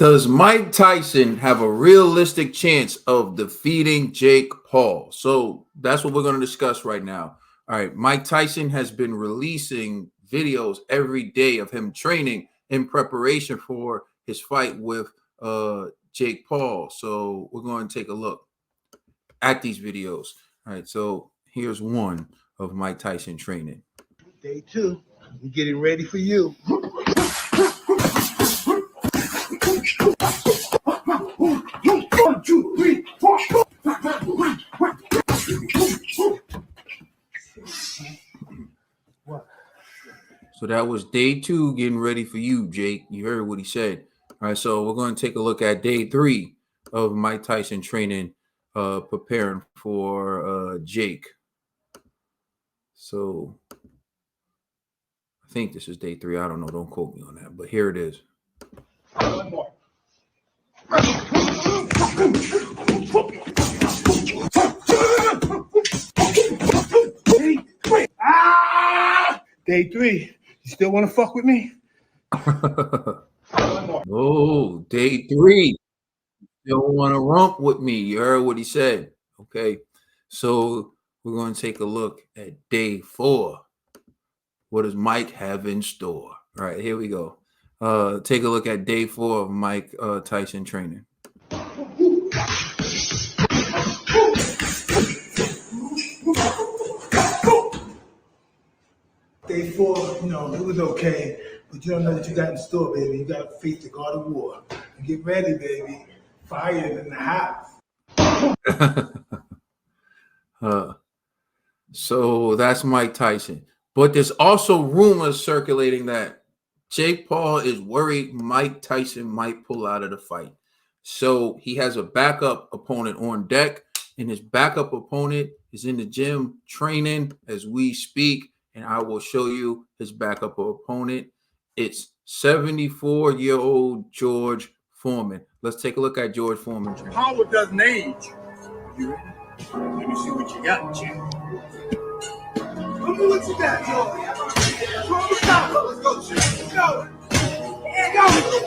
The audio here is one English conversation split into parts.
Does Mike Tyson have a realistic chance of defeating Jake Paul? So that's what we're going to discuss right now. All right. Mike Tyson has been releasing videos every day of him training in preparation for his fight with Jake Paul. So we're going to take a look at these videos. All right. So here's one of Mike Tyson training. Day two. I'm getting ready for you. One, two, three, four. So that was day two, getting ready for you, Jake. You heard what he said. All right, so we're going to take a look at day three of Mike Tyson training, preparing for Jake. So I think this is day three. I don't know. Don't quote me on that, but here it is. Day three. You still want to fuck with me? Oh, day three. You don't want to rump with me. You heard what he said. Okay. So we're going to take a look at day four. What does Mike have in store? All right, here we go. Take a look at day four of Mike Tyson training. Day four, it was okay, but you don't know what you got in store, baby. You got to face the God of War. And get ready, baby. Fire in the house. So that's Mike Tyson. But there's also rumors circulating that Jake Paul is worried Mike Tyson might pull out of the fight. So he has a backup opponent on deck, and his backup opponent is in the gym training as we speak. And I will show you his backup opponent. It's 74-year-old George Foreman. Let's take a look at George Foreman. Power doesn't age. You ready? Let me see what you got, champ. Look at what you got, George. Let's go, champ. Let's go. Let's go.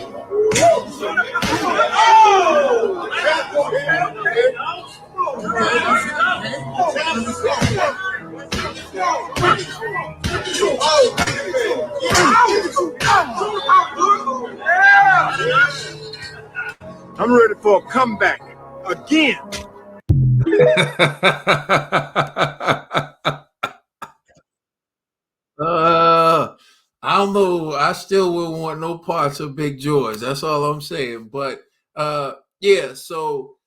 I'm ready for a comeback again. I don't know. I still wouldn't want no parts of Big George. That's all I'm saying. But yeah, so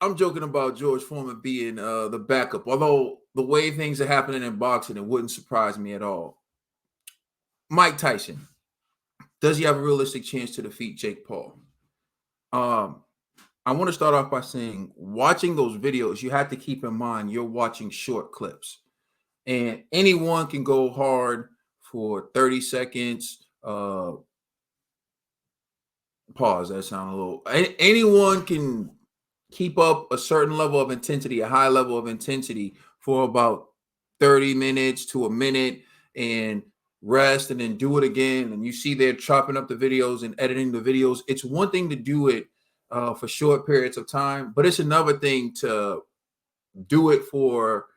I'm joking about George Foreman being the backup. Although the way things are happening in boxing, it wouldn't surprise me at all. Mike Tyson, does he have a realistic chance to defeat Jake Paul? I want to start off by saying, watching those videos, you have to keep in mind you're watching short clips. And anyone can go hard for 30 seconds. Pause. That sounds a little. Anyone can keep up a certain level of intensity, a high level of intensity for about 30 minutes to a minute and rest and then do it again. And you see they're chopping up the videos and editing the videos. It's one thing to do it for short periods of time, but it's another thing to do it for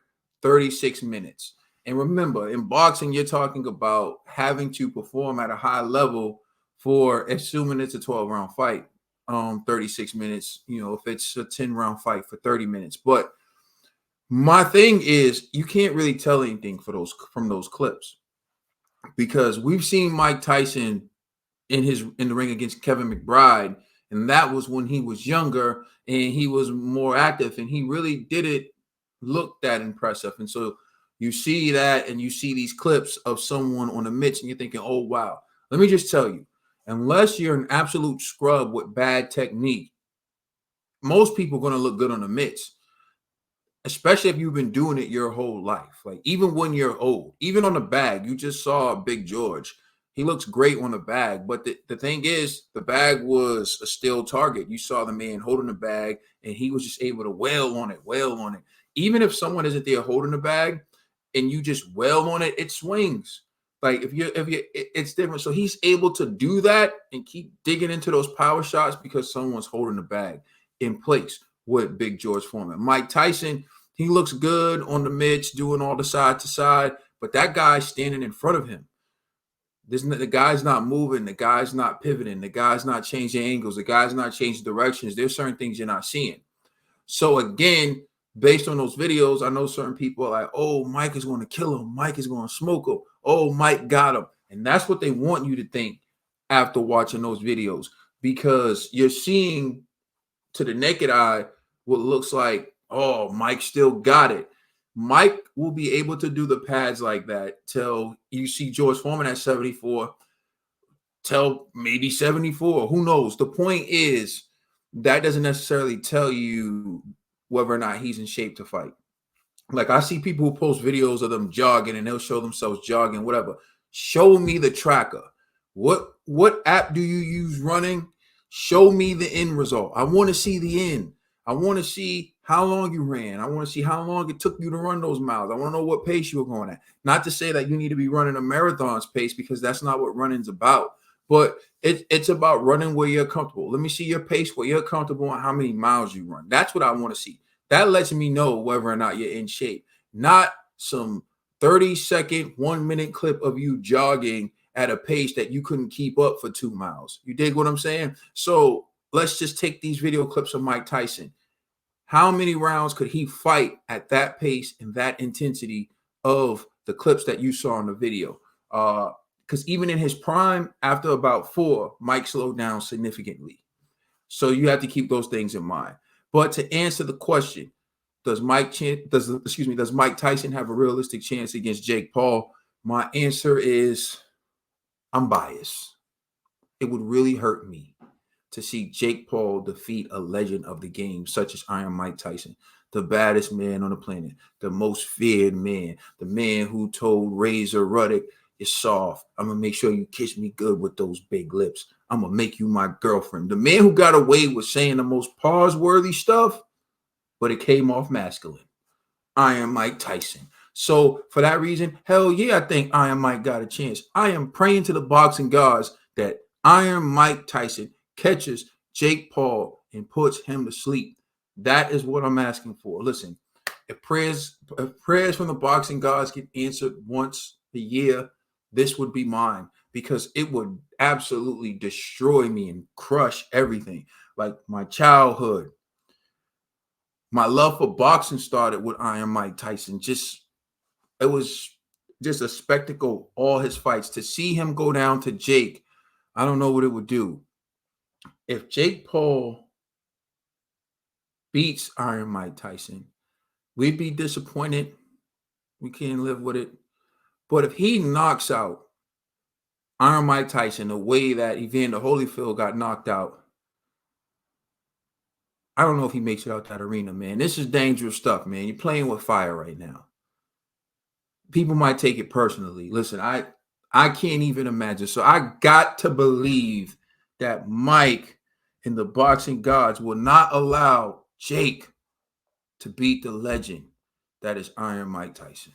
36 minutes. And remember, in boxing, you're talking about having to perform at a high level for, assuming it's a 12-round fight, 36 minutes, if it's a 10-round fight for 30 minutes. But my thing is, you can't really tell anything from those clips, because we've seen Mike Tyson in the ring against Kevin McBride, and that was when he was younger and he was more active, and he really didn't look that impressive. And so you see that, and you see these clips of someone on the mitts, and you're thinking, oh, wow. Let me just tell you, unless you're an absolute scrub with bad technique, most people are going to look good on the mitts, especially if you've been doing it your whole life. Like, even when you're old, even on the bag, you just saw Big George. He looks great on the bag, but the thing is, the bag was a still target. You saw the man holding the bag, and he was just able to wail on it. Even if someone isn't there holding the bag and you just wail on it, it swings. Like if you it's different. So he's able to do that and keep digging into those power shots because someone's holding the bag in place with Big George Foreman. Mike Tyson, he looks good on the mitts, doing all the side to side, but that guy's standing in front of him. The guy's not moving, the guy's not pivoting, the guy's not changing angles, the guy's not changing directions. There's certain things you're not seeing. So again, based on those videos, I know certain people are like, oh, Mike is going to kill him. Mike is going to smoke him. Oh, Mike got him. And that's what they want you to think after watching those videos, because you're seeing to the naked eye what looks like, oh, Mike still got it. Mike will be able to do the pads like that till you see George Foreman at 74, till maybe 74. Who knows? The point is, that doesn't necessarily tell you whether or not he's in shape to fight. Like I see people who post videos of them jogging and they'll show themselves jogging, whatever. Show me the tracker. What app do you use running? Show me the end result. I want to see the end. I want to see how long you ran. I want to see how long it took you to run those miles. I want to know what pace you were going at. Not to say that you need to be running a marathon's pace, because that's not what running's about. But it's about running where you're comfortable. Let me see your pace, where you're comfortable, and how many miles you run. That's what I want to see. That lets me know whether or not you're in shape. Not some 30-second, 1 minute clip of you jogging at a pace that you couldn't keep up for 2 miles. You dig what I'm saying? So let's just take these video clips of Mike Tyson. How many rounds could he fight at that pace and that intensity of the clips that you saw in the video? Because even in his prime, after about 4, Mike slowed down significantly. So you have to keep those things in mind. But to answer the question, does Mike Tyson have a realistic chance against Jake Paul? My answer is, I'm biased. It would really hurt me to see Jake Paul defeat a legend of the game such as Iron Mike Tyson, the baddest man on the planet, the most feared man, the man who told Razor Ruddock, "You're soft. I'm going to make sure you kiss me good with those big lips. I'm going to make you my girlfriend." The man who got away with saying the most pause-worthy stuff, but it came off masculine. Iron Mike Tyson. So for that reason, hell yeah, I think Iron Mike got a chance. I am praying to the boxing gods that Iron Mike Tyson catches Jake Paul and puts him to sleep. That is what I'm asking for. Listen, if prayers from the boxing gods get answered once a year, this would be mine, because it would absolutely destroy me and crush everything. Like my childhood, my love for boxing started with Iron Mike Tyson. It was just a spectacle, all his fights. To see him go down to Jake, I don't know what it would do. If Jake Paul beats Iron Mike Tyson, we'd be disappointed. We can't live with it. But if he knocks out Iron Mike Tyson the way that Evander Holyfield got knocked out, I don't know if he makes it out that arena, man. This is dangerous stuff, man. You're playing with fire right now. People might take it personally. Listen, I can't even imagine. So I got to believe that Mike and the boxing gods will not allow Jake to beat the legend that is Iron Mike Tyson.